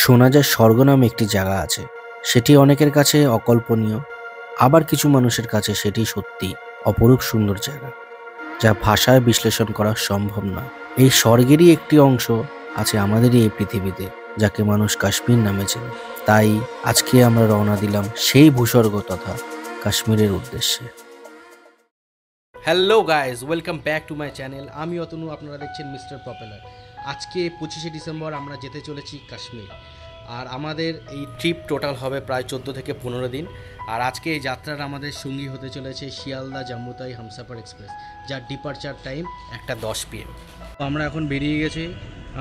শোনা যায় স্বর্গ নামে একটি জায়গা আছে। সেটি অনেকের কাছে অকল্পনীয়, আবার কিছু মানুষের কাছে সেটি সত্যি অপরূপ সুন্দর জায়গা, যা ভাষায় বিশ্লেষণ করা সম্ভব না। এই স্বর্গেরই একটি অংশ আছে আমাদেরই এই পৃথিবীতে, যাকে মানুষ কাশ্মীর নামে চেনে। তাই আজকে আমরা রওনা দিলাম সেই ভূস্বর্গ তথা কাশ্মীরের উদ্দেশ্যে। Hello guys, welcome back to my channel. আমি অতনু, আপনারা দেখছেন মিস্টার পপুলার। আজকে 25শে ডিসেম্বর আমরা যেতে চলেছি কাশ্মীর। আর আমাদের এই ট্রিপ টোটাল হবে প্রায় 14 থেকে 15 দিন। আর আজকে এই যাত্রার আমাদের সঙ্গী হতে চলেছে শিয়ালদা জম্মু তাওয়াই হামসফর এক্সপ্রেস, যার ডিপারচার টাইম 1:10 PM। তো আমরা এখন বেরিয়ে গেছি।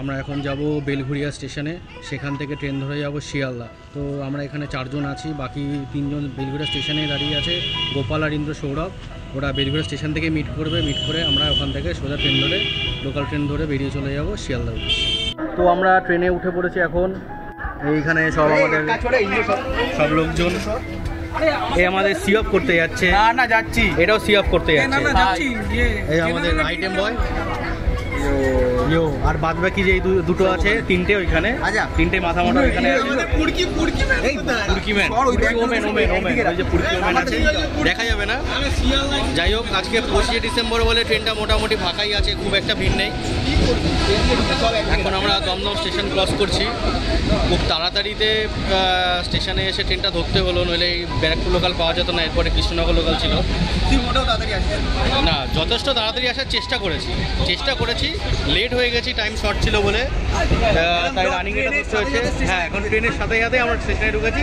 আমরা এখন যাব বেলঘুরিয়া স্টেশনে, সেখান থেকে ট্রেন ধরে যাব শিয়ালদা। তো আমরা এখানে 4 জন আছি, বাকি 3 জন বেলঘুরিয়া স্টেশনে দাঁড়িয়ে আছে। গোপাল আর ইন্দ্র, সৌরভ, ওরা বেলঘুরিয়া স্টেশন থেকে মিট করে আমরা ওখান থেকে সোজা ট্রেন ধরে, লোকাল ট্রেন ধরে বেরিয়ে চলে যাব শিয়ালদা উদ্দেশ্যে। তো আমরা ট্রেনে উঠে পড়েছি এখন। এইখানে সব আমাদের সব লোকজন এই আমাদের সি অফ করতে যাচ্ছে। না যাচ্ছি, এটাও সি অফ করতে যাচ্ছে। এই আমাদের আইটেম বয় আর বাদ বাকি যে দুটো আছে, তিনটে ওইখানে, তিনটে মাথা মোটা ওইখানে আছে, দেখা যাবে না। যাই হোক, আজকে 25শে ডিসেম্বর বলে ট্রেনটা মোটামুটি ফাঁকাই আছে, খুব একটা ভিড় নেই। এখন আমরা দমদম স্টেশন ক্রস করছি। খুব তাড়াতাড়িতে স্টেশনে এসে ট্রেনটা ধরতে হলো, নইলে এই ব্যারাকপুর লোকাল পাওয়া যেত না। এরপরে কৃষ্ণনগর লোকাল ছিল না। যথেষ্ট তাড়াতাড়ি আসার চেষ্টা করেছি, লেট হয়ে গেছি, টাইম শর্ট ছিল বলে, তাই রানিং এটা করতে হয়েছে। হ্যাঁ, এখন ট্রেনের সাথে আমরা স্টেশনে ঢুকেছি।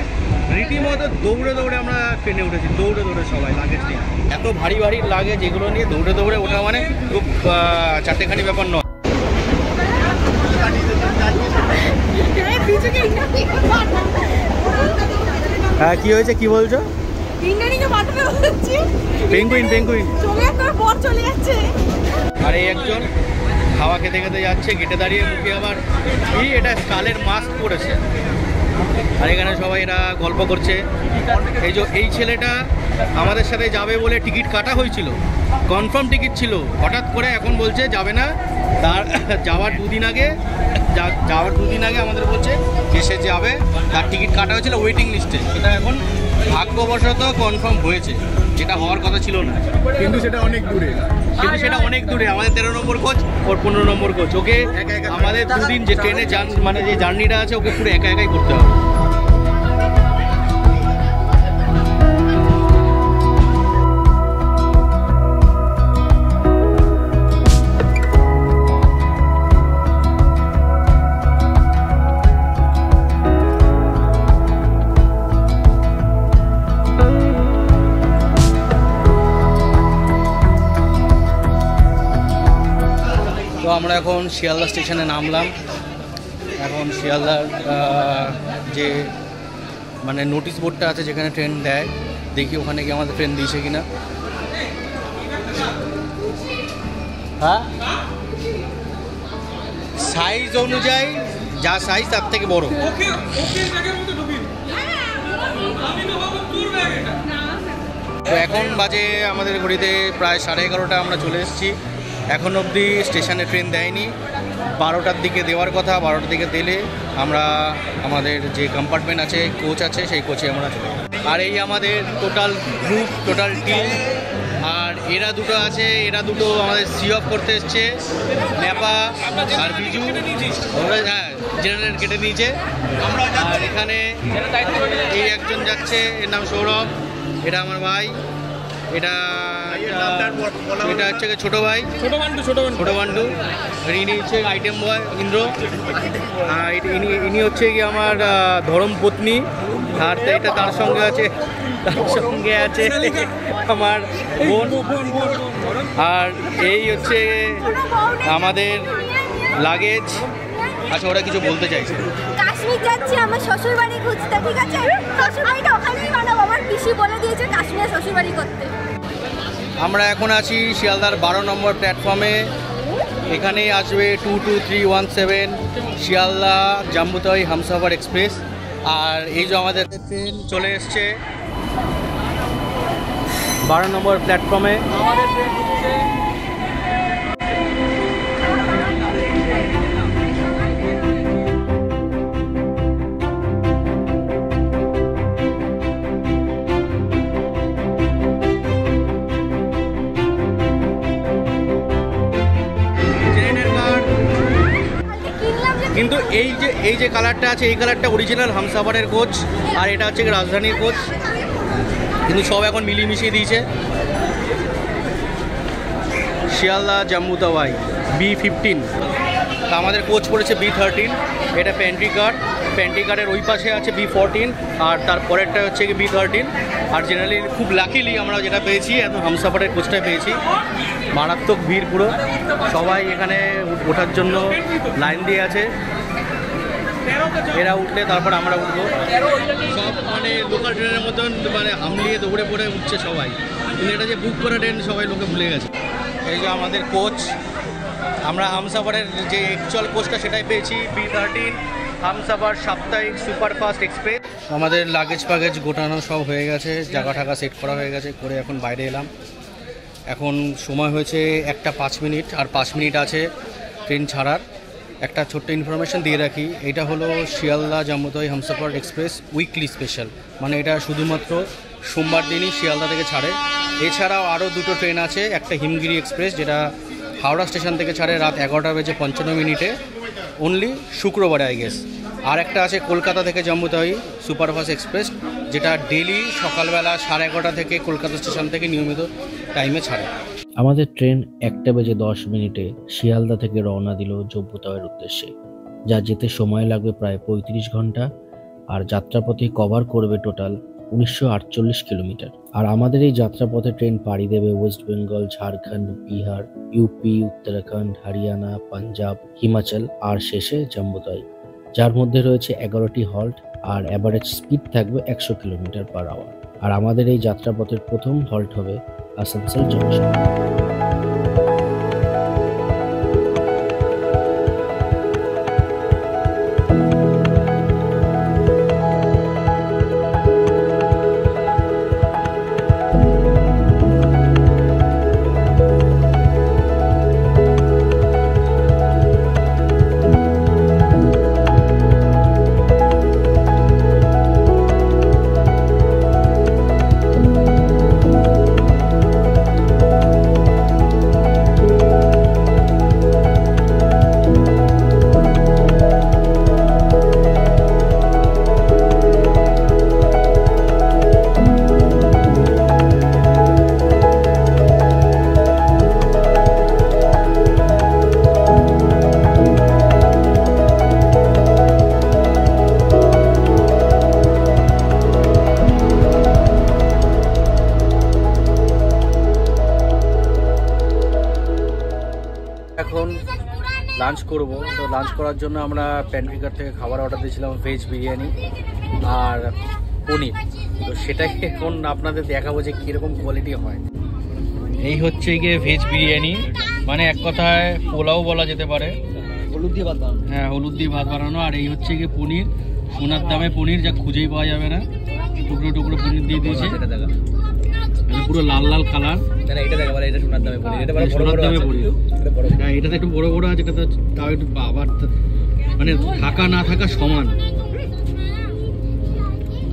রীতিমতো দৌড়ে আমরা ট্রেনে উঠেছি, দৌড়ে সবাই লাগেজ নিয়ে। এত ভারী লাগেজ, এগুলো নিয়ে দৌড়ে ওঠা মানে খুব চারটেখানি ব্যাপার নয়। হ্যাঁ, কি হয়েছে, কি বলছো? পেঙ্গুইন আর এই একজন হাওয়া খেতে যাচ্ছে, গেটে দাঁড়িয়ে, মুখে আবার এটা স্কালের মাস্ক পরেছে। আর এখানে সবাই এরা গল্প করছে। এই ছেলেটা আমাদের সাথে যাবে বলে টিকিট কাটা হয়েছিল, কনফার্ম টিকিট ছিল, হঠাৎ করে এখন বলছে যাবে না। তার যাওয়ার দুদিন আগে আমাদের বলছে যে সে যাবে, তার টিকিট কাটা হয়েছিল ওয়েটিং লিস্টে। সেটা এখন ভাগ্যবশত কনফার্ম হয়েছে, যেটা হওয়ার কথা ছিল না। কিন্তু সেটা অনেক দূরে। আমাদের 13 নম্বর কোচ, ওর 15 নম্বর কোচ। ওকে আমাদের দুদিন যে ট্রেনে মানে যে জার্নিটা আছে, ওকে পুরো একাই করতে হবে। তো আমরা এখন শিয়ালদা স্টেশনে নামলাম। এখন শিয়ালদার যে মানে নোটিশ বোর্ডটা আছে, যেখানে ট্রেন দেয়, দেখি ওখানে গিয়ে আমাদের ট্রেন দিয়েছে কিনা। হ্যাঁ, সাইজ অনুযায়ী যা সাইজ তার থেকে বড়। তো এখন বাজে আমাদের ঘড়িতে প্রায় 11:30। আমরা চলে এসেছি। এখন অবধি স্টেশনে ট্রেন দেয়নি। 12টার দিকে দেওয়ার কথা। 12টার দিকে দিলে আমরা আমাদের যে কম্পার্টমেন্ট আছে, কোচ আছে, সেই কোচে আমরা চলে যাব। আর এই আমাদের টোটাল গ্রুপ, টোটাল টিম। আর এরা দুটো আছে, এরা দুটো আমাদের সি অফ করতে এসছে, ন্যাপা আর বিজু। ওরা হ্যাঁ জেনারেল কেটে নিয়েছে। আর এখানে এই একজন যাচ্ছে, এর নাম সৌরভ, এটা আমার ভাই। এটা হচ্ছে ছোট ভাই, ছোট বান্ডু। ইনি হচ্ছে আইটেম বয় ইন্দ্র। আর ইনি হচ্ছে কি আমার ধরম পত্নী। আর এটা তার সঙ্গে আছে আমার বোন। আর এই হচ্ছে আমাদের লাগেজ। আচ্ছা, ওরা কিছু বলতে চাইছে। কাশ্মীর যাচ্ছি আমার শ্বশুর বাড়ি খুঁজতে, ঠিক আছে? শ্বশুর বাড়িটা ওখানেই বানাবো, আমার পিসি বলে দিয়েছে কাশ্মীরে শ্বশুর বাড়ি করতে। আমরা এখন আছি শিয়ালদার 12 নম্বর প্ল্যাটফর্মে। এখানেই আসবে 22317 শিয়ালদা জম্মু তাওয়াই হামসফর এক্সপ্রেস। আর এই যে আমাদের ট্রেন চলে এসছে 12 নম্বর প্ল্যাটফর্মে। এই যে কালারটা আছে, এই কালারটা অরিজিনাল হামসাফারের কোচ, আর এটা হচ্ছে রাজধানীর কোচ, কিন্তু সব এখন মিলিয়ে মিশিয়ে দিয়েছে। শিয়ালদা জম্মু তাওয়াই B15, তা আমাদের কোচ পড়েছে B13। এটা প্যান্ট্রিকারের ওই পাশে আছে B14, আর তারপরেরটা হচ্ছে কি B13। আর জেনারেলি খুব লাকিলি আমরা যেটা পেয়েছি, এত হামসাফারের কোচটাই পেয়েছি। মারাত্মক ভিড় পুরো, সবাই এখানে ওঠার জন্য লাইন দিয়ে আছে। এরা উঠলে তারপর আমরা উঠবো। সব মানে লোকাল ট্রেনের মতন মানে হামলিয়ে দৌড়ে পড়ে উঠছে সবাই, কিন্তু এটা যে বুক করা ট্রেন সবাই লোকে ভুলে গেছে। এই যে আমাদের কোচ, আমরা হামসাফারের যে অ্যাকচুয়াল কোচটা সেটাই পেয়েছি, B13 হামসাফার সাপ্তাহিক সুপারফাস্ট এক্সপ্রেস। আমাদের লাগেজ ফাগেজ গোটানো সব হয়ে গেছে, জায়গা ঠাকা সেট করা হয়ে গেছে, করে এখন বাইরে এলাম। এখন সময় হয়েছে 1টা 5 মিনিট, আর 5 মিনিট আছে ট্রেন ছাড়ার। একটা ছোট্ট ইনফরমেশন দিয়ে রাখি, এটা হলো Sealdah Jammu Tawi Humsafar express weekly special, মানে এটা শুধুমাত্র সোমবার দিনই শিয়ালদা থেকে ছাড়ে। এছাড়াও আরও 2টো ট্রেন আছে, একটা হিমগিরি এক্সপ্রেস যেটা হাওড়া স্টেশন থেকে ছাড়ে রাত 11:55 অনলি শুক্রবারে আই গেস। আর একটা আছে কলকাতা থেকে জম্মু তাওয়াই সুপারফাস্ট এক্সপ্রেস, যেটা ডেলি সকালবেলা 11:30 থেকে কলকাতা স্টেশন থেকে নিয়মিত টাইমে ছাড়ে। আমাদের ট্রেন 1:10 শিয়ালদা থেকে রওনা দিল জম্মু তাওয়াইয়ের উদ্দেশ্যে, যা যেতে সময় লাগবে প্রায় 35 ঘন্টা, আর যাত্রাপথে কভার করবে টোটাল 1948 কিলোমিটার। আর আমাদের এই যাত্রাপথে ট্রেন পাড়ি দেবে ওয়েস্ট বেঙ্গল, ঝাড়খণ্ড, বিহার, ইউপি, উত্তরাখণ্ড, হরিয়ানা, পাঞ্জাব, হিমাচল, আর শেষে জম্মু তাওয়াই, যার মধ্যে রয়েছে 11টি হল্ট, আর অ্যাভারেজ স্পিড থাকবে 100 কিলোমিটার/আওয়ার। আর আমাদের এই যাত্রাপথের প্রথম হল্ট হবে আসানসোল জংশন। এখন লাঞ্চ করব, তো লাঞ্চ করার জন্য আমরা প্যান্ট্রিকার থেকে খাবার অর্ডার দিয়েছিলাম, ভেজ বিরিয়ানি আর পনির। তো সেটাই এখন আপনাদের দেখাবো যে কীরকম কোয়ালিটি হয়। এই হচ্ছে গিয়ে ভেজ বিরিয়ানি, মানে এক কথায় পোলাও বলা যেতে পারে, হলুদ দিয়ে ভাত বানানো। হ্যাঁ, হলুদ দিয়ে ভাত বানানো। আর এই হচ্ছে গিয়ে পনির, সোনার দামে পনির, যা খুঁজেই পাওয়া যাবে না। টুকরো টুকরো পনির দিয়ে দিয়েছে, পুরো লাল লাল কালার। এটা দেখা এটা সোনার দামে পনির, এটা সোনার দামে পনির। হ্যাঁ, এটাতে একটু বড় বড় আছে, এটাতে তাও একটু আবার মানে থাকা না থাকা সমান।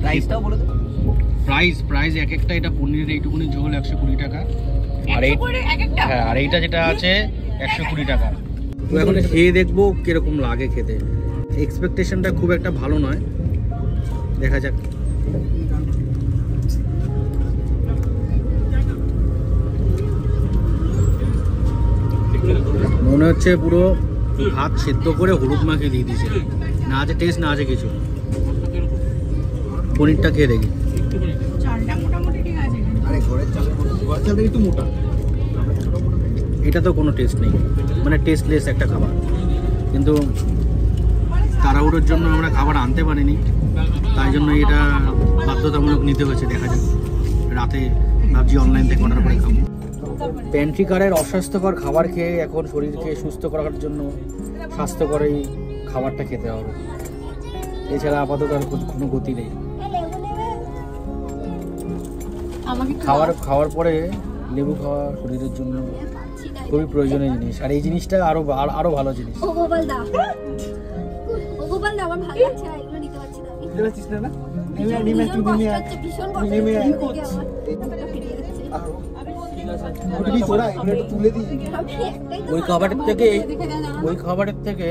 প্রাইসটাও বলে দেবো। প্রাইস এক একটা, এটা পনিরের এইটুকুনি ঝোল 120 টাকা, আর হ্যাঁ, আর এইটা যেটা আছে 120 টাকা। তো এখন খেয়ে দেখবো কিরকম লাগে খেতে। এক্সপেকটেশনটা খুব একটা ভালো নয়, দেখা যাক। মনে হচ্ছে পুরো ভাত সেদ্ধ করে হলুদ মাখিয়ে দিয়ে দিয়েছে, না আছে টেস্ট না আছে কিছু। পনিরটা খেয়ে দেখি। এটা তো কোনো টেস্ট নেই, মানে টেস্টলেস একটা খাবার। কিন্তু তাড়াহুড়োর জন্য আমরা খাবার আনতে পারিনি, তাই জন্য এটা বাধ্যতামূলক নিতে হয়েছে। দেখা যাক, রাতে ভাবছি অনলাইন থেকে অর্ডার করে খাবো। প্যান্ট্রিকারের অস্বাস্থ্যকর খাবার খেয়ে এখন শরীরকে সুস্থ করার জন্য স্বাস্থ্যকর এই খাবারটা খেতে হবে, এছাড়া আপাতত আর কোনো গতি নেই। খাওয়ার পরে লেবু খাওয়া শরীরের জন্য খুবই প্রয়োজনীয় জিনিস, আর এই জিনিসটা আরো ভালো জিনিস। ওই খাবারের থেকে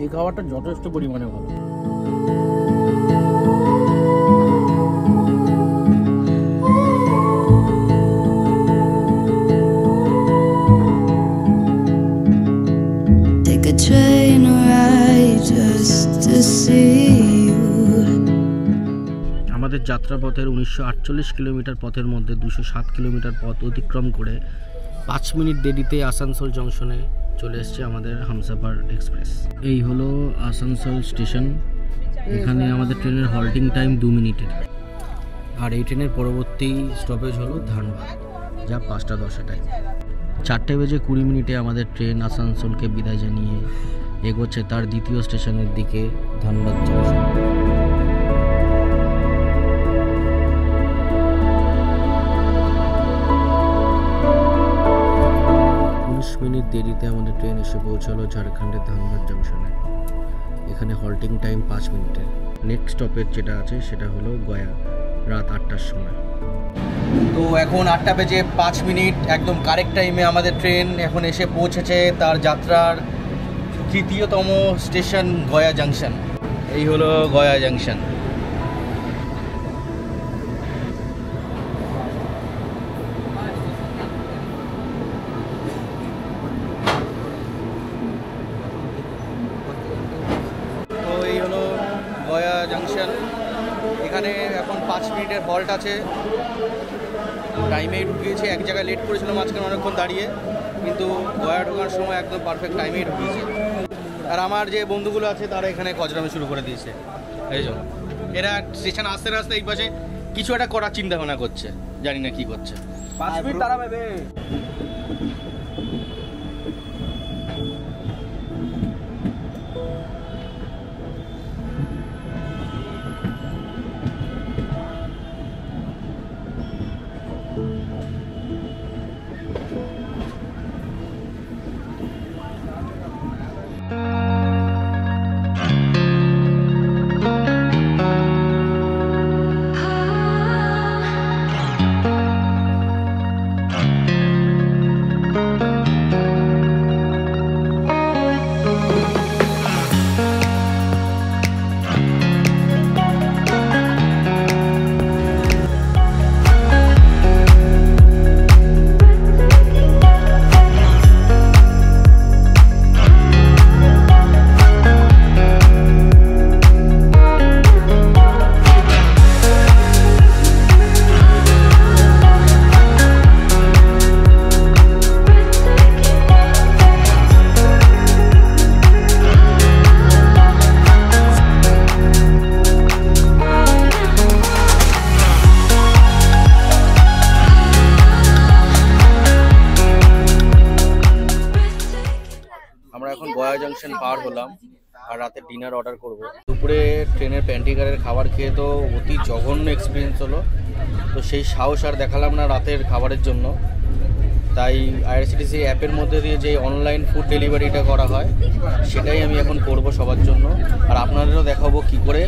এই খাবারটা যথেষ্ট পরিমাণে ভালো। Take a train ride just to see you. আমাদের যাত্রাপথের 1948 কিলোমিটার পথের মধ্যে 207 কিলোমিটার পথ অতিক্রম করে 5 মিনিট দেরিতে আসানসোল জংশনে চলে এসেছে আমাদের হামসাফার এক্সপ্রেস। এই হলো আসানসোল স্টেশন। এখানে আমাদের ট্রেনের হল্টিং টাইম 2 মিনিটের। আর এই ট্রেনের পরবর্তী স্টপেজ হলো ধানবাদ, যা 5টা 10-এ টাইম। 4:20 আমাদের ট্রেন আসানসোলকে বিদায় জানিয়ে এগোচ্ছে তার দ্বিতীয় স্টেশনের দিকে, ধানবাদ জংশন। 19 মিনিট দেরিতে আমাদের ট্রেন এসে পৌঁছালো ঝাড়খণ্ডের ধানবাদ জংশনে। এখানে হল্টিং টাইম 5 মিনিটের। নেক্সট স্টপেজ যেটা আছে সেটা হলো গয়া, রাত 8টার সময়। তো এখন 8:05 একদম কারেক্ট টাইমে আমাদের ট্রেন এখন এসে পৌঁছেছে তার যাত্রার তৃতীয়তম স্টেশন গয়া জাংশন। এই হলো গয়া জাংশন। তো এই হলো গয়া জাংশন। এখানে এখন 5 মিনিটের হল্ট আছে। টাইমেই ঢুকিয়েছে, এক জায়গায় লেট করেছিলাম মাঝখানে অনেকক্ষণ দাঁড়িয়ে, কিন্তু গয়া ঢোকার সময় একদম পারফেক্ট টাইমেই ঢুকিয়েছে। আর আমার যে বন্ধুগুলো আছে তারা এখানে কজরামি শুরু করে দিয়েছে। এই জন্য এরা স্টেশন আসতে আসতে এই পাশে কিছু একটা করার চিন্তা ভাবনা করছে, জানি না কি করছে। 5 মিনিট দাঁড়াবে। গয়া জাংশন পার হলাম আর রাতে ডিনার অর্ডার করব। দুপুরে ট্রেনের প্যান্টিকারের খাবার খেয়ে তো অতি জঘন্য এক্সপিরিয়েন্স হলো, তো সেই সাহস আর দেখালাম না রাতের খাবারের জন্য। তাই আইআরসিটিসি অ্যাপের মধ্যে দিয়ে যে অনলাইন ফুড ডেলিভারিটা করা হয় সেটাই আমি এখন করব সবার জন্য, আর আপনাদেরও দেখাবো কি করে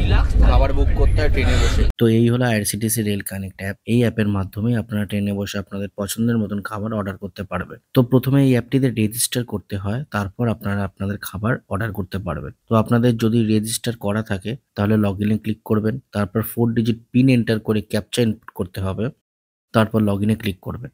খাবার বুক করতে হয় ট্রেনে বসে। তো এই হলো আইআরসিটিসি রেল কানেক্ট অ্যাপ। এই অ্যাপের মাধ্যমে আপনারা ট্রেনে বসে আপনাদের পছন্দের মতন খাবার অর্ডার করতে পারবেন। তো প্রথমে এই অ্যাপটিতে রেজিস্টার করতে হয়, তারপর আপনারা আপনাদের খাবার অর্ডার করতে পারবেন। তো আপনাদের যদি রেজিস্টার করা থাকে তাহলে লগ ইনে ক্লিক করবেন, তারপর 4 ডিজিট পিন এন্টার করে ক্যাপচা ইনপুট করতে হবে, তারপর লগ ইনে ক্লিক করবেন।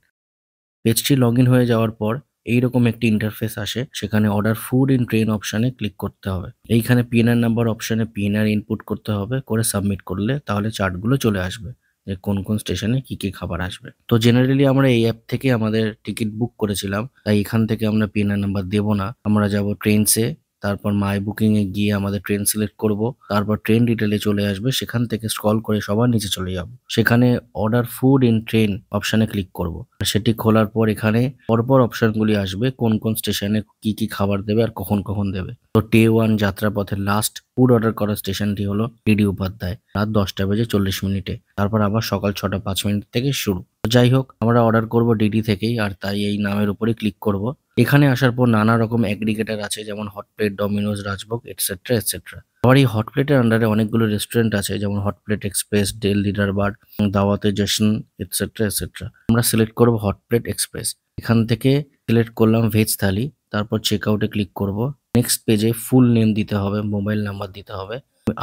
পেজটি লগ ইন হয়ে যাওয়ার পর এইরকম একটি ইন্টারফেস আসে, সেখানে অর্ডার ফুড ইন ট্রেন অপশানে ক্লিক করতে হবে। এইখানে পিএনআর নাম্বার অপশানে পিএনআর ইনপুট করতে হবে, করে সাবমিট করলে তাহলে চার্টগুলো চলে আসবে যে কোন কোন স্টেশনে কি কি খাবার আসবে। তো জেনারেলি আমরা এই অ্যাপ থেকে আমাদের টিকিট বুক করেছিলাম, তাই এখান থেকে আমরা পিএনআর নাম্বার দেবো না। আমরা যাব ট্রেনসে, তারপর মাই বুকিং এ গিয়ে আমাদের ট্রেন সিলেক্ট করব, তারপর ট্রেন ডিটেলে চলে আসবে, সেখান থেকে স্ক্রল করে সবার নিচে চলে যাব। সেখানে অর্ডার ফুড ইন ট্রেন অপশানে ক্লিক করব। সেটি খোলার পর এখানে পরপর অপশনগুলি আসবে কোন কোন স্টেশনে কি কি খাবার দেবে আর কখন কখন দেবে। তো ডে 1 যাত্রাপথের লাস্ট ফুড অর্ডার করার স্টেশনটি হলো ডিডি উপাধ্যায়, রাত 10:40 তারপর আবার সকাল 6:05 থেকে শুরু। যাই হোক, আমরা অর্ডার করব ডিডি থেকেই, আর তাই এই নামের উপরে ক্লিক করব। এখানে আসার পর নানা রকম অ্যাগ্রিগেটর আছে, যেমন হটপ্লেট, ডমিনোজ, রাজভোগ এটসেট্রা এটসেট্রা। আবার এই হটপ্লেটের আন্ডারে অনেকগুলো রেস্টুরেন্ট আছে, যেমন হটপ্লেট এক্সপ্রেস, ডেল লিডারবার্ড, দাওয়াতে জশ্ন এটসেট্রা এটসেট্রা। আমরা সিলেক্ট করব হটপ্লেট এক্সপ্রেস। এখান থেকে সিলেক্ট করলাম ভেজ থালি, তারপর চেক আউটে ক্লিক করব। নেক্সট পেজে ফুল নেম দিতে হবে, মোবাইল নাম্বার দিতে হবে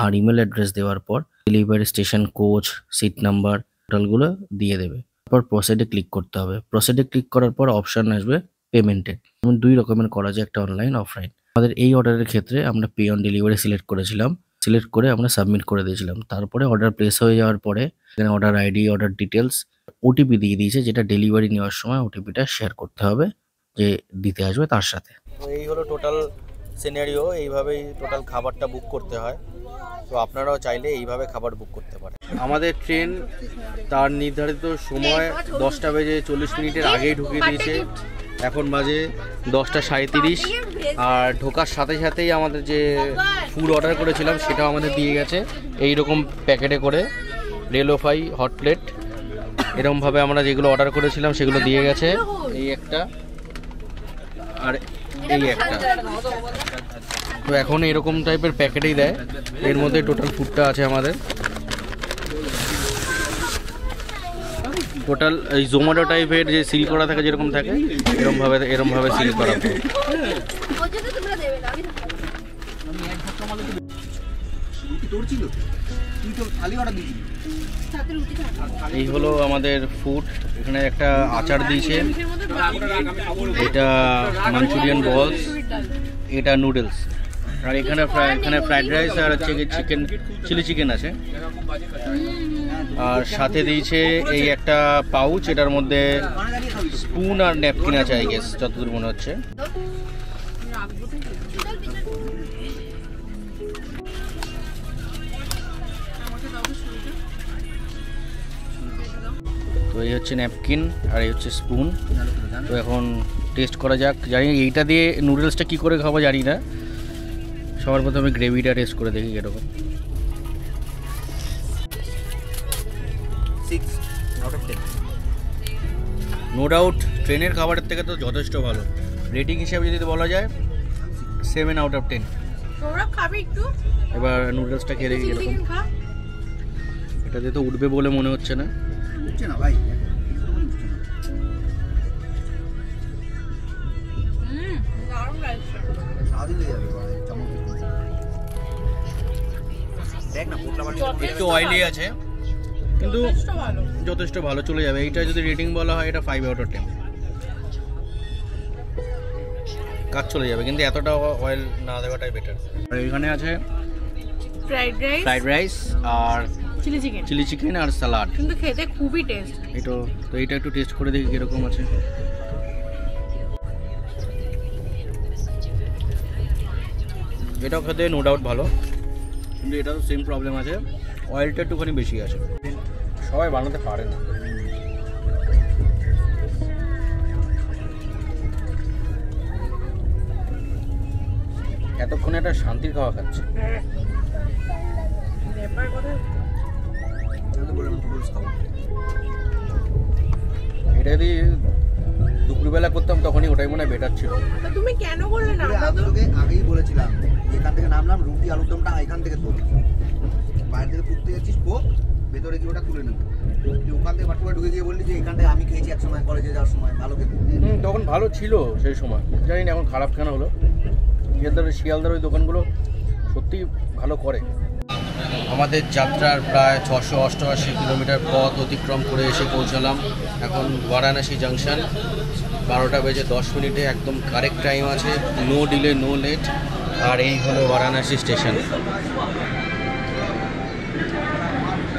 আর ইমেল অ্যাড্রেস দেওয়ার পর delivery station, coach, seat number টোটালগুলো দিয়ে দেবে। তারপর প্রসিডে ক্লিক করতে হবে। প্রসিডে ক্লিক করার পর অপশান আসবে পেমেন্টের। যেমন 2 রকমের করা যায়, একটা অনলাইন, অফলাইন। আমাদের এই অর্ডারের ক্ষেত্রে আমরা পে অন ডেলিভারি সিলেক্ট করেছিলাম, সিলেক্ট করে আমরা সাবমিট করে দিয়েছিলাম। তারপরে অর্ডার প্লেস হয়ে যাওয়ার পরে এখানে order ID, order details, OTP দিয়ে দিয়েছে, যেটা ডেলিভারি নেওয়ার সময় ওটিপিটা শেয়ার করতে হবে যে দিতে আসবে তার সাথে। তো এই হলো টোটাল সিনারিও, এইভাবেই টোটাল খাবারটা বুক করতে হয়। তো আপনারাও চাইলে এইভাবে খাবার বুক করতে পারেন। আমাদের ট্রেন তার নির্ধারিত সময় 10:40 আগেই ঢুকিয়ে দিয়েছে। এখন বাজে 10:37 আর ঢোকার সাথে সাথেই আমাদের যে ফুড অর্ডার করেছিলাম সেটাও আমাদের দিয়ে গেছে এই রকম প্যাকেটে করে। রেলোফাই, হট প্লেট, এরকমভাবে আমরা যেগুলো অর্ডার করেছিলাম সেগুলো দিয়ে গেছে। এই একটা আর এই একটা। তো এখন এরকম টাইপের প্যাকেটেই দেয়, এর মধ্যে টোটাল ফুডটা আছে আমাদের। টোটাল এই জোম্যাটো টাইপের যে সিল করা থাকে, যেরকম থাকে এরকমভাবে সিল করা। এই হলো আমাদের ফুড। এখানে একটা আচার দিয়েছে, এটা মাঞ্চুরিয়ান বলস, এটা নুডলস, আর এখানে ফ্রাইড রাইস আর হচ্ছে চিকেন, চিলি চিকেন আছে। আর সাথে দিয়েছে এই একটা পাউচ, এটার মধ্যে স্পুন আর ন্যাপকিন আছে আই গেস, যতদূর মনে হচ্ছে। তো এই হচ্ছে ন্যাপকিন আর এই হচ্ছে স্পুন। তো এখন টেস্ট করা যাক। জানি এইটা দিয়ে নুডলসটা কি করে খাবো জানি না। সবার প্রথমে গ্রেভিটা টেস্ট করে দেখি এরকম। 6 আউট অফ 10। নো ডাউট ট্রেনের খাবারের থেকে তো যথেষ্ট ভালো। রেটিং হিসাবে যদি বলা যায় 7 আউট অফ 10। এবার নুডলসটা খেয়ে দেখি এরকম। এটা দিয়ে তো উঠবে বলে মনে হচ্ছে না। ভাই একটু অয়েলি আছে কিন্তু যথেষ্ট ভালো, চলে যাবে। এইটা যদি রেটিং বলা হয় এটা 5 আউট অফ 10। কাজ চলে যাবে, কিন্তু এতটা অয়েল না দেওয়াটাই বেটার। আর এখানে আছে ফ্রাইড রাইস আর চিলি চিকেন আর স্যালাড, কিন্তু খেতে খুবই টেস্ট। এটা তো এইটা একটু টেস্ট করে দেখি কিরকম আছে। এটাও খেতে নো ডাউট ভালো, কিন্তু এটা তো সেম প্রবলেম আছে, অয়েলটা একটুখানি বেশি আছে। সবাই বানাতে পারে না। এতক্ষণে একটা শান্তির খাওয়া খাচ্ছে। এটা যদি দুপুরবেলা করতাম তখনই ওটাই মনে হয় বেটার ছিল। তুমি কেন করলে না? তোকে আগেই বলেছিলাম এখান থেকে নামলাম, রুটি আলুর দমটা এখান থেকে তোল, বাইরে থেকে তুলতে যাচ্ছিস পো, ভেতরে গিয়ে ওটা তুলে নেব। ওখান থেকে বাটুয়া ঢুকে গিয়ে বললি যে এখানটায় আমি খেয়েছি এক সময় কলেজে যাওয়ার সময়, ভালো খেতে। তখন ভালো ছিল সেই সময়, জানি না এখন খারাপ কেন হলো। শিয়ালদার ওই দোকানগুলো সত্যি ভালো করে। আমাদের যাত্রার প্রায় 688 কিলোমিটার পথ অতিক্রম করে এসে পৌঁছালাম এখন বারাণসী জাংশন। 12টা বেজে 10 মিনিটে একদম কারেক্ট টাইম আছে, নো ডিলে নো লেট। আর এই হলো বারাণসী স্টেশন।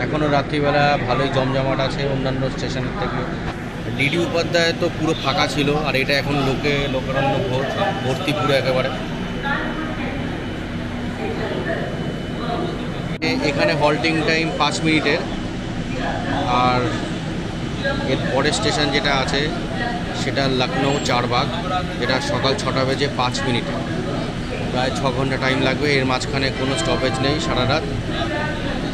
এখনও রাত্রিবেলা ভালোই জমজমাট আছে অন্যান্য স্টেশনের থেকে। ডিডি উপাধ্যায় তো পুরো ফাঁকা ছিল, আর এটা এখন লোকারণ্য ভর্তি পুরো একেবারে। এখানে হল্টিং টাইম 5 মিনিটের। আর এর পরের স্টেশন যেটা আছে সেটা লখনৌ চারবাগ, যেটা সকাল 6টা বেজে 5 মিনিটে। প্রায় 6 ঘন্টা টাইম লাগবে, এর মাঝখানে কোনো স্টপেজ নেই সারা রাত।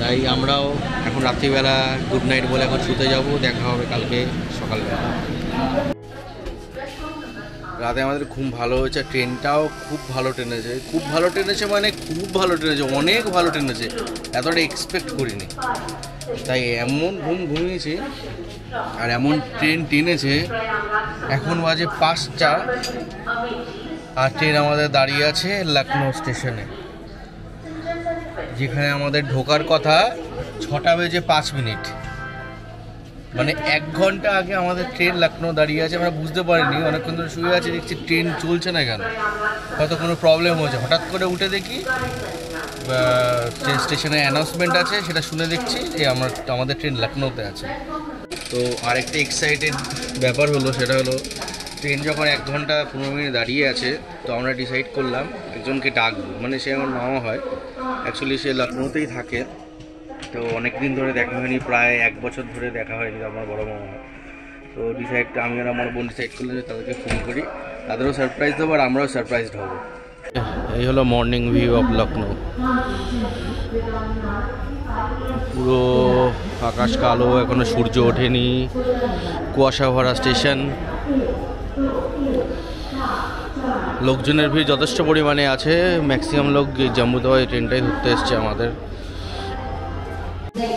তাই আমরাও এখন রাত্রিবেলা গুড নাইট বলে এখন শুতে যাব, দেখা হবে কালকে সকালবেলা। রাতে আমাদের ঘুম ভালো হয়েছে, ট্রেনটাও খুব ভালো টেনেছে। খুব ভালো টেনেছে মানে খুব ভালো টেনেছে, অনেক ভালো টেনেছে, এতটা এক্সপেক্ট করিনি। তাই এমন ঘুমিয়েছি আর এমন ট্রেন টেনেছে। এখন বাজে 5টা, আর ট্রেন আমাদের দাঁড়িয়ে আছে লখনৌ স্টেশনে, যেখানে আমাদের ঢোকার কথা 6:05। মানে 1 ঘন্টা আগে আমাদের ট্রেন লখনৌ দাঁড়িয়ে আছে। আমরা বুঝতে পারিনি, অনেকক্ষণ ধরে শুয়ে আছে, দেখছি ট্রেন চলছে না কেন, হয়তো কোনো প্রবলেম হয়েছে। হঠাৎ করে উঠে দেখি ট্রেন স্টেশনে অ্যানাউন্সমেন্ট আছে, সেটা শুনে দেখছি যে আমাদের ট্রেন লখনৌতে আছে। তো আরেকটা এক্সাইটেড ব্যাপার হলো, সেটা হলো ট্রেন যখন 1 ঘন্টা 15 মিনিট দাঁড়িয়ে আছে, তো আমরা ডিসাইড করলাম একজনকে ডাকবো। মানে সে আমার মামা হয়, অ্যাকচুয়ালি সে লখনৌতেই থাকে। তো অনেক দিন ধরে দেখা হয়নি, প্রায় 1 বছর ধরে দেখা হয়নি আমার বড় মামা। তো আমি আর আমার বোন ডিসাইড করলাম যে তাদেরকে ফোন করি, তাদেরও সারপ্রাইজ দেবো আর আমরাও সারপ্রাইজড হব। এই হলো মর্নিং ভিউ অফ লখনৌ। পুরো আকাশ কালো, এখনো সূর্য ওঠেনি, কুয়াশা ভরা স্টেশন। লোকজনের ভিড় যথেষ্ট পরিমাণে আছে, ম্যাক্সিমাম লোক জম্মু তাওয়াই ট্রেনটাই ধরতে এসছে আমাদের।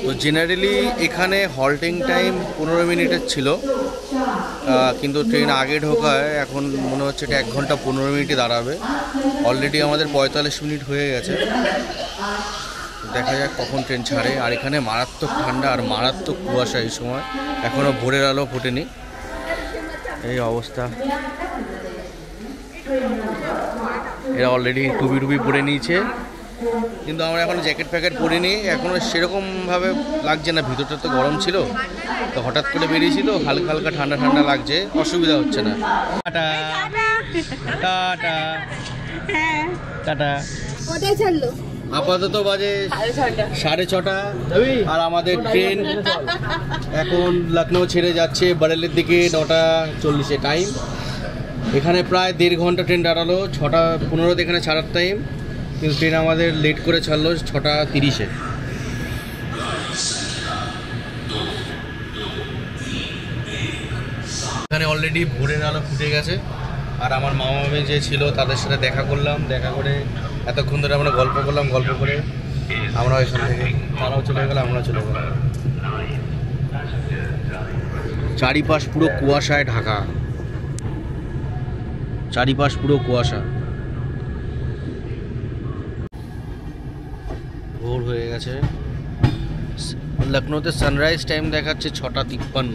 তো জেনারেলি এখানে হল্টিং টাইম 15 মিনিটের ছিল, কিন্তু ট্রেন আগে ঢোকায় এখন মনে হচ্ছে এটা 1 ঘন্টা 15 মিনিটই দাঁড়াবে। অলরেডি আমাদের 45 মিনিট হয়ে গেছে, দেখা যাক কখন ট্রেন ছাড়ে। আর এখানে মারাত্মক ঠান্ডা আর মারাত্মক কুয়াশা এই সময়, এখনও ভোরের আলো ফোটেনি, এই অবস্থা। এরা অলরেডি টুপি পরে নিয়েছে, কিন্তু আমরা এখন জ্যাকেট ফ্যাকেট পরিনি, এখনও সেরকমভাবে লাগছে না। ভিতরটা তো গরম ছিল, তো হঠাৎ করে বেরিয়েছি, তো হালকা হালকা ঠান্ডা ঠান্ডা লাগছে, অসুবিধা হচ্ছে না। Tata tata tata. কোথায় ছাড়লো? আপাতত বাজে 6:30, আর আমাদের ট্রেন এখন লখনৌ ছেড়ে যাচ্ছে বারেলির দিকে 9:40 টাইম। এখানে প্রায় 1.5 ঘন্টা ট্রেন দাঁড়ালো, 6:15 এখানে ছাড়ার টাইম, কিন্তু ট্রেন আমাদের লেট করে ছাড়লো 6:30। এখানে অলরেডি ভোরের আলো ফুটে গেছে, আর আমার মামা মামি যে ছিল তাদের সাথে দেখা করলাম, দেখা করে এতক্ষণ ধরে আমরা গল্প করলাম, গল্প করে আমরা এখান থেকে তারাও চলে গেল, আমরা চলে গেলাম। চারিপাশ পুরো কুয়াশায় ঢাকা, চারিপাশ পুরো কুয়াশা। ভোর হয়ে গেছে, লখনৌতে সানরাইজ টাইম দেখাচ্ছে 6:53।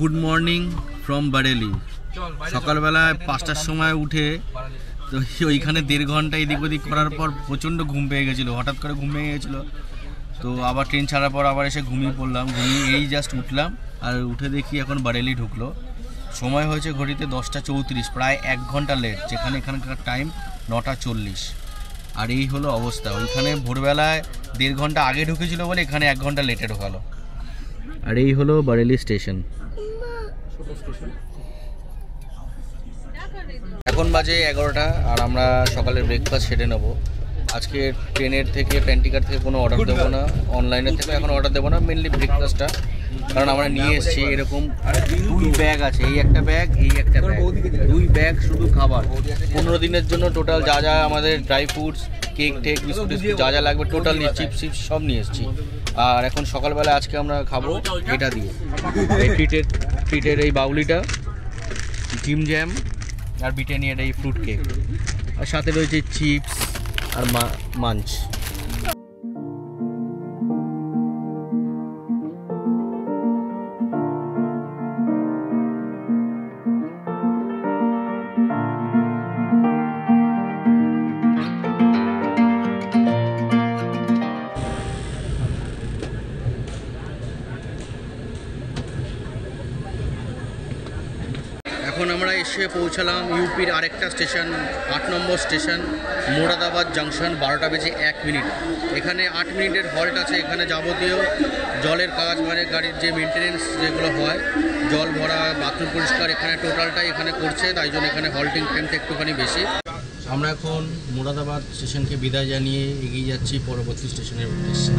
Good morning from Bareilly. সকালবেলায় 5টার সময় উঠে তো ওইখানে 1.5 ঘন্টা এদিক ওদিক করার পর প্রচণ্ড ঘুম পেয়ে গেছিলো, হঠাৎ করে ঘুম পেয়ে গেছিলো। তো আবার ট্রেন ছাড়ার পর আবার এসে ঘুমিয়ে পড়লাম, ঘুমিয়ে এই জাস্ট উঠলাম, আর উঠে দেখি এখন বারেলি ঢুকলো। সময় হয়েছে ঘড়িতে 10:34, প্রায় 1 ঘন্টা লেট, যেখানে এখানকার টাইম 9:40। আর এই হলো অবস্থা। ওইখানে ভোরবেলায় 1.5 ঘন্টা আগে ঢুকেছিল বলে এখানে 1 ঘন্টা লেটে ঢোকালো। আর এই হলো বারেলি স্টেশন। এখন বাজে 11টা, আর আমরা সকালের ব্রেকফাস্ট সেরে নেবো। আজকে ট্রেনের থেকে প্যান্টিকার থেকে কোনো অর্ডার দেবো না, অনলাইনের থেকে এখন অর্ডার দেবো না, মেনলি ব্রেকফাস্টটা। কারণ আমরা নিয়ে এসেছি এরকম 2 ব্যাগ আছে, এই একটা ব্যাগ, এই একটা ব্যাগ, 2 ব্যাগ শুধু খাবার। 15 দিনের জন্য টোটাল যা যা আমাদের ড্রাই ফ্রুটস, কেক টেক, বিস্কুট যা যা লাগবে টোটাল নিয়ে, চিপস সব নিয়ে এসেছি। আর এখন সকালবেলা আজকে আমরা খাবো এটা দিয়ে, এই ট্রিটের এই বাউলিটা, জিম জ্যাম আর ব্রিটানিয়ার এই ফ্রুট কেক, আর সাথে রয়েছে চিপস আর মাঞ্চ। এখন এখন আমরা এসে পৌঁছালাম ইউপির আরেকটা স্টেশন, 8 নম্বর স্টেশন মোরাদাবাদ জাংশন। 12টা বেজে 1 মিনিট। এখানে 8 মিনিটের হল্ট আছে। এখানে যাবতীয় জলের কাজ, মানে গাড়ির যে মেনটেনেন্স যেগুলো হয়, জল ভরা, বাথরুম পরিষ্কার, এখানে টোটালটাই এখানে করছে, তাই জন্য এখানে হল্টিং টাইমটা একটুখানি বেশি। আমরা এখন মোরাদাবাদ স্টেশনকে বিদায় জানিয়ে এগিয়ে যাচ্ছি পরবর্তী স্টেশনের উদ্দেশ্যে।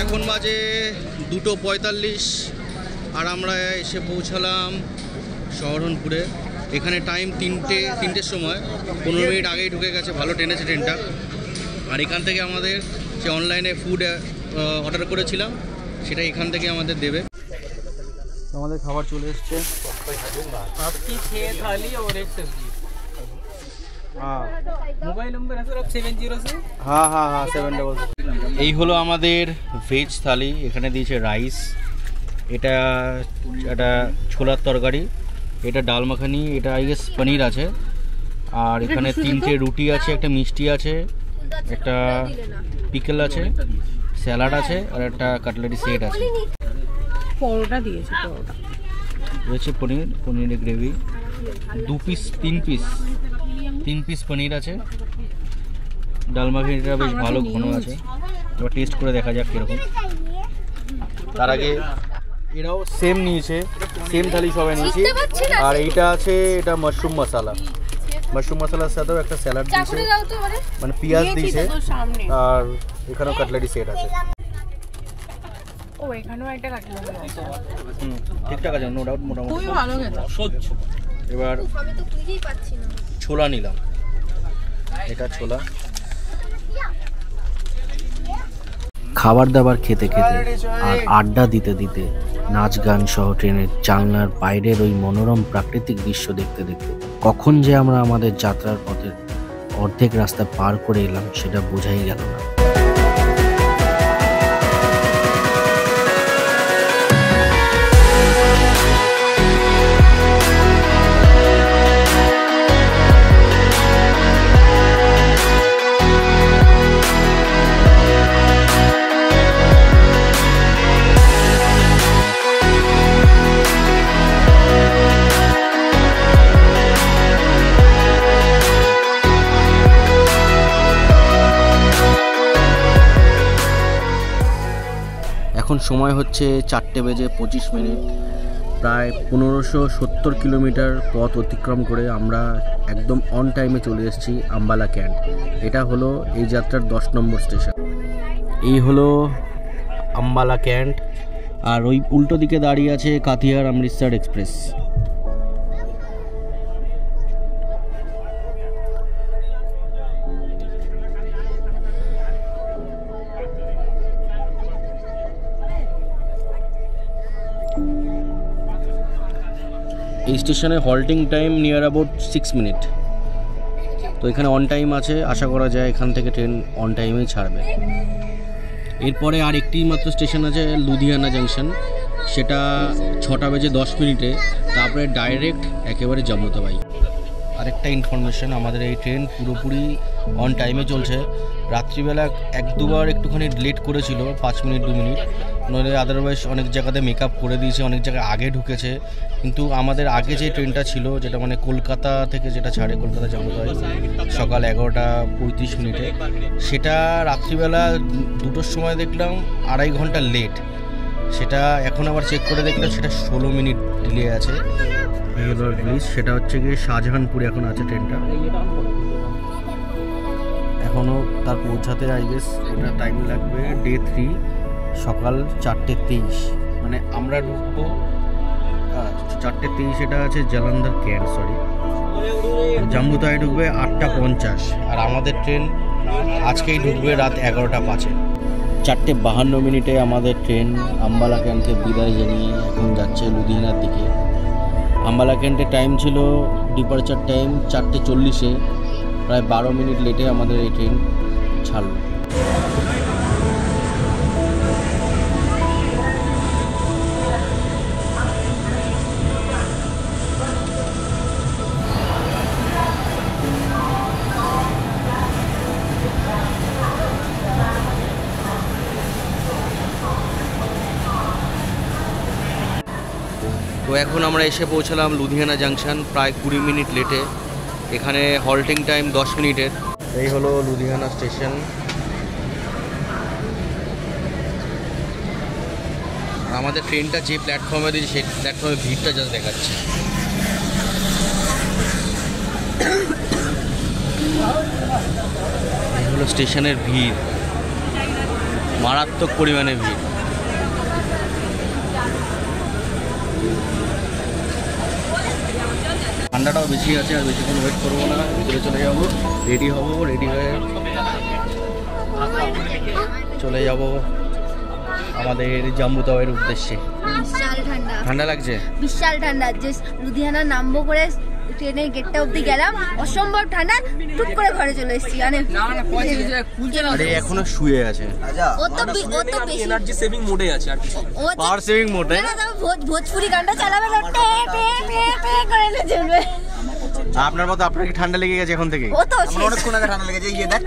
এখন বাজে 2:45 আর আমরা এসে পৌঁছালাম সহরনপুরে। এখানে টাইম 3টের সময়, 15 মিনিট আগেই ঢুকে গেছে। ভালো টেনেছে ট্রেনটা। আর এখান থেকে আমাদের যে অনলাইনে ফুড অর্ডার করেছিলাম সেটা এখান থেকে আমাদের দেবে। আমাদের খাবার চলে এসছে। आपकी 6 थाली और 1 सब्जी। হ্যাঁ मोबाइल नंबर है सर आप 70 से। হ্যাঁ হ্যাঁ হ্যাঁ 700। এই হলো আমাদের ভেজ থালি। এখানে দিয়েছে রাইস, এটা একটা ছোলার তরকারি, এটা ডাল মাখানি, এটা আই গেস পনির আছে, আর এখানে 3টে রুটি আছে, একটা মিষ্টি আছে, একটা পিকল আছে, স্যালাড আছে, আর একটা কাটলেরি সেট আছে। পরোটা দিয়েছে, পরোটা রয়েছে পনিরের গ্রেভি, 3 পিস পনির আছে, ডাল মাখানিটা বেশ ভালো ঘন আছে। এবার টেস্ট করে দেখা যাক কীরকম। তার আগে এরাও সেম নিয়েছে, সেম থালি সবাই নিয়েছি। আর এইটা আছে, এটা মাশরুম মশালার সাথেও একটা স্যালাড দিয়েছে, মানে পেঁয়াজ দিয়েছে, আর এখানেও কাটলেরি সেট আছে। ও এখানেও একটা কাটলো। ঠিকঠাক আছে, নো ডাউট, মোটামুটি খুবই ভালো খেতে। এবার আমি তো খুঁজেই পাচ্ছি না। ছোলা নিলাম, এটা ছোলা। খাবার দাবার খেতে খেতে আর আড্ডা দিতে দিতে নাচ গান সহ ট্রেনের জানলার বাইরের ওই মনোরম প্রাকৃতিক দৃশ্য দেখতে দেখতে কখন যে আমরা আমাদের যাত্রার পথের অর্ধেক রাস্তা পার করে এলাম সেটা বোঝাই গেল না। এখন সময় হচ্ছে 4:25। প্রায় 1570 কিলোমিটার পথ অতিক্রম করে আমরা একদম অন টাইমে চলে এসেছি আম্বালা ক্যান্ট। এটা হলো এই যাত্রার 10 নম্বর স্টেশন। এই হলো আম্বালা ক্যান্ট, আর ওই উল্টো দিকে দাঁড়িয়ে আছে কাথিয়ার অমৃতসর এক্সপ্রেস। এই স্টেশনে halting time near about 6 minute. তো এখানে অন টাইম আছে, আশা করা যায় এখান থেকে ট্রেন অন টাইমেই ছাড়বে। এরপরে আর একটি মাত্র স্টেশন আছে লুধিয়ানা জাংশন, সেটা 6:10। তারপরে ডাইরেক্ট একেবারে জম্মুতাবাই। আরেকটা ইনফরমেশন, আমাদের এই ট্রেন পুরোপুরি অন টাইমে চলছে। রাত্রিবেলা 1-2বার একটুখানি লেট করেছিল, 5 মিনিট 2 মিনিট, নইলে আদারওয়াইজ অনেক জায়গাতে মেকআপ করে দিয়েছে, অনেক জায়গায় আগে ঢুকেছে। কিন্তু আমাদের আগে যে ট্রেনটা ছিল, যেটা মানে কলকাতা থেকে যেটা ছাড়ে কলকাতা জম্মুতাবাই সকাল 11:35, সেটা রাত্রিবেলা 2টোর সময় দেখলাম 2.5 ঘন্টা লেট। সেটা এখন আবার চেক করে দেখলাম সেটা 16 মিনিট ডিলে আছে। সেটা হচ্ছে গিয়ে শাহজাহানপুরে এখন আছে ট্রেনটা। এখন এখনও তার পৌঁছাতে আই গেস এটা টাইম লাগবে ডে 3 সকাল 4:23 মানে আমরা ঢুকবো 4:23 এটা আছে জালান্ধার ক্যান্ট সরি জম্বুতায় ঢুকবে 8:50 আর আমাদের ট্রেন আজকেই ঢুকবে রাত 11:05 4:52 আমাদের ট্রেন আম্বালা ক্যান্টকে বিদায় জানিয়ে এখন যাচ্ছে লুধিয়ানার দিকে। আম্বালা ক্যান্টের টাইম ছিল ডিপারচার টাইম 4:40 প্রায় 12 মিনিট লেটে আমাদের এই ট্রেন ছাড়লো। তো এখন আমরা এসে পৌঁছালাম লুধিয়ানা জাংশন প্রায় 20 মিনিট লেটে। এখানে হল্টিং টাইম 10 মিনিটের। এই হলো লুধিয়ানা স্টেশন। আমাদের ট্রেনটা যে প্ল্যাটফর্মে দিয়েছে সেই প্ল্যাটফর্মে ভিড়টা জাস্ট দেখাচ্ছে। এই হলো স্টেশনের ভিড়, মারাত্মক পরিমাণে ভিড়। ঠান্ডাটাও বেশি আছে, আর বেশিক্ষণ ওয়েট করবো না, ভিতরে চলে যাবো, রেডি হব, রেডি হয়ে চলে যাব আমাদের জম্বুতাওয়ের উদ্দেশ্যে। বিশাল ঠান্ডা, ঠান্ডা লাগছে, বিশাল ঠান্ডা। যে লুধিয়ানা নামবো করে ট্রেনের গেটটা অব্দি গেলাম, অসম্ভব ঠান্ডা, টুক করে ঘরে চলে এসেছি। আরে এখনো শুয়ে আছে, ও তো বেশি এনার্জি সেভিং মোডে আছে আর কিছু পাওয়ার সেভিং মোড। ভোজপুরি গানটা চালাবে না, টে টে টে টে করে চলবে। আপনার মতো আপনার কি ঠান্ডা লেগে গেছে এখন থেকে? ও তো অনেকক্ষণ আগে ঠান্ডা লেগেছে, এই দেখ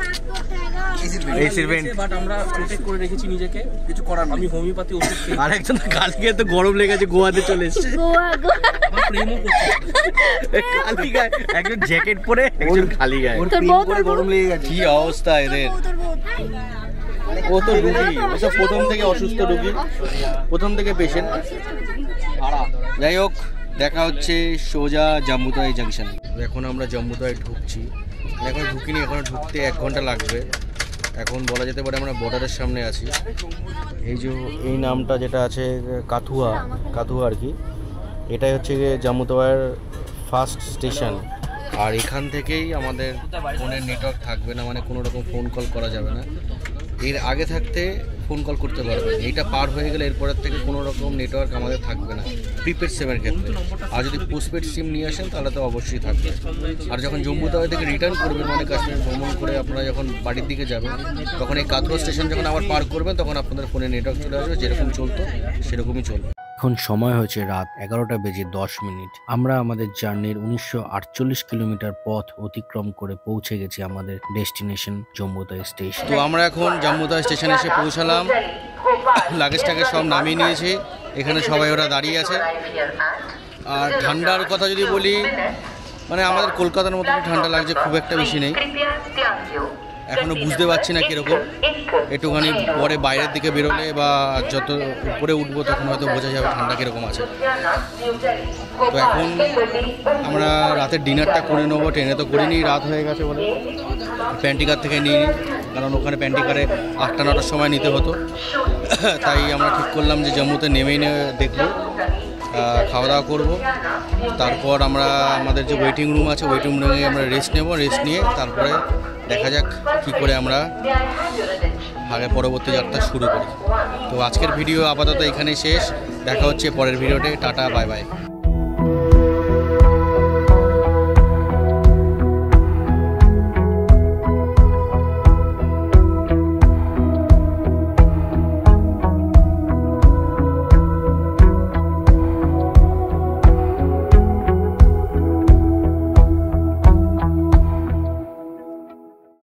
এসির ভেন্ট। বাট আমরা প্রোটেক্ট করে রেখেছি নিজেকে, কিছু করার আমি হোমিওপ্যাথি ওষুধ খেয়ে আর একজন কালকে তো গরম লেগেছে, গোয়াতে চলে এসেছে। গোয়া প্রেমও করছি। খালি গায়ে, একজন জ্যাকেট পরে, একজন খালি গায়ে। তোর বউ করে গরম লেগে গেছে। কি অবস্থা এদের! ও তো রুগী, ও তো প্রথম থেকে অসুস্থ রুগী, প্রথম থেকে পেশেন্ট। যাই হোক, দেখা হচ্ছে সোজা জম্বুতাই জাংশন। এখন আমরা জম্বুতায় ঢুকছি, এখন ঢুকিনি, এখন ঢুকতে 1 ঘন্টা লাগবে। এখন বলা যেতে পারে আমরা বর্ডারের সামনে আছি। এই যে এই নামটা যেটা আছে কাথুয়া আর কি, এটাই হচ্ছে জম্বুতাওয়ার ফার্স্ট স্টেশন। আর এখান থেকেই আমাদের ফোনের নেটওয়ার্ক থাকবে না, মানে কোনো রকম ফোন কল করা যাবে না। এর আগে থাকতে ফোন কল করতে পারবেন, এইটা পার হয়ে গেলে এরপরের থেকে কোনো রকম নেটওয়ার্ক আমাদের থাকবে না প্রিপেড সিমের ক্ষেত্রে। আর যদি পোস্টপেড সিম নিয়ে আসেন তাহলে তো অবশ্যই থাকবে। আর যখন জম্বুতাওয়া থেকে রিটার্ন করবেন, মানে কাশ্মীর ভ্রমণ করে আপনারা যখন বাড়ির দিকে যাবেন, তখন এই কাথুয়া স্টেশন যখন আবার পার করবেন, তখন আপনাদের ফোনে নেটওয়ার্ক চলে আসবে, যেরকম চলতো সেরকমই চলবে। এখন সময় হয়েছে রাত 11:10 আমরা আমাদের জার্নির 1948 কিলোমিটার পথ অতিক্রম করে পৌঁছে গেছি আমাদের ডেস্টিনেশন জম্বুতাই স্টেশন। তো আমরা এখন জম্বুতাই স্টেশনে এসে পৌঁছালাম, লাগেজটাকে সব নামিয়ে নিয়েছি, এখানে সবাই ওরা দাঁড়িয়ে আছে। আর ঠান্ডার কথা যদি বলি, মানে আমাদের কলকাতার মতো ঠান্ডা লাগছে, খুব একটা বেশি নেই, এখনো বুঝতে পারছি না কীরকম। একটুখানি পরে বাইরের দিকে বেরোলে বা যত উপরে উঠবো তখন হয়তো বোঝা যাবে ঠান্ডা কীরকম আছে। তো এখন আমরা রাতের ডিনারটা করে নেবো, ট্রেনে তো করিনি, রাত হয়ে গেছে বলে প্যান্টিকার থেকে নিই, কারণ ওখানে প্যান্টিকারে 8টা-9টার সময় নিতে হতো। তাই আমরা ঠিক করলাম যে জম্মুতে নেমেই দেখবো, খাওয়া দাওয়া করবো, তারপর আমরা আমাদের যে ওয়েটিং রুম আছে ওয়েটিং রুমে আমরা রেস্ট নেব, রেস্ট নিয়ে তারপরে দেখা যাক কী করে আমরা আগে পরবর্তী যাত্রা শুরু করি। তো আজকের ভিডিও আপাতত এখানেই শেষ, দেখা হচ্ছে পরের ভিডিওতে। Tata, bye bye.